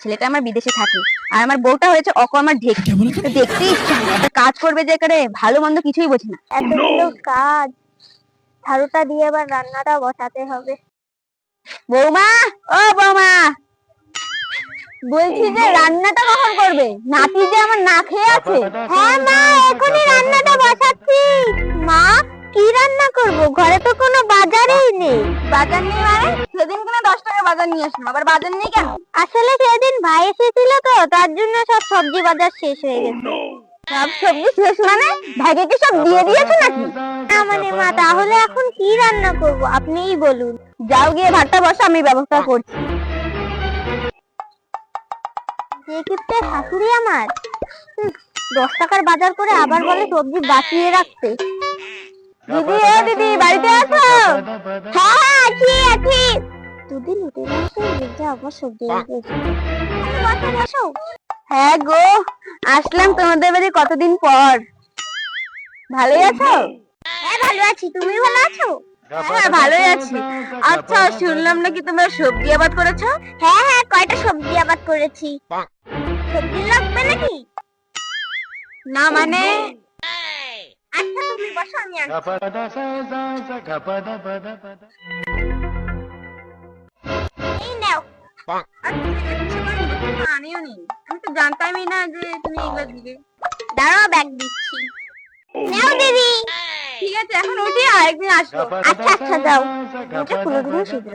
ছেলেটা আমার বিদেশে থাকে আর আমার বউটা হয়েছে অকর্মার ঢেক। দেখতে ইচ্ছা হয় একটা কাজ করবে যে করে ভালো মন্দ কিছুই বোঝে না। এতগুলো কাজ, ঝাড়ুটা দিয়ে আবার রান্নাটা বসাতে হবে। বৌমা, ও বৌমা, বলছি যে রান্নাটা কখন করবে? নাতি যে আমার না খেয়ে আছে। হ্যাঁ মা, এখনই রান্নাটা বসাচ্ছি। মা, কি রান্না করব? ঘরে তো কোনো বাজারই নেই। বাজার নেই মানে? সেদিন কিনা 10 টাকা বাজার নিয়ে আসলাম, আবার বাজার নেই কেন? আসলে সেদিন ভাই এসেছিল তো, তার জন্য সব সবজি বাজার শেষ হয়ে গেছে। সব সবজি শেষ মানে? ভাগে কি সব দিয়ে দিয়েছে নাকি? না মানে মা, তাহলে এখন কি রান্না করব আপনিই বলুন। যাও গিয়ে ভাতটা বসা, আমি ব্যবস্থা করছি। যে কিপ্টে শাশুড়ি আমার, 10 টাকার বাজার করে আবার বলে সবজি বাঁচিয়ে রাখতে। দিদি, ও দিদি, বাড়িতে আছো? হ্যাঁ হ্যাঁ, আছি আছি। দুদিন উঠে গেছে, যা আবার সবজি বসো বসো। হ্যাঁ গো, আসলাম তোমাদের বাড়ি কতদিন পর। ভালোই আছো? হ্যাঁ ভালো আছি, তুমি ভালো আছো? হ্যাঁ ভালোই আছি। আচ্ছা, শুনলাম নাকি তোমরা সবজি আবাদ করেছো? হ্যাঁ হ্যাঁ, কয়টা সবজি আবাদ করেছি। সবজি লাগবে নাকি? না মানে আচ্ছা তুমি বসো, আমি আনছি। এই নাও। আনিও নি, আমি তো জানতামই না যে তুমি এগুলো দিবে। দাঁড়াও, ব্যাগ দিচ্ছি। নাও দিদি। ঠিক আছে, এখন উঠি, আরেকদিন আসবো। আচ্ছা আচ্ছা, দাও। এটা পুরো দিন শুধু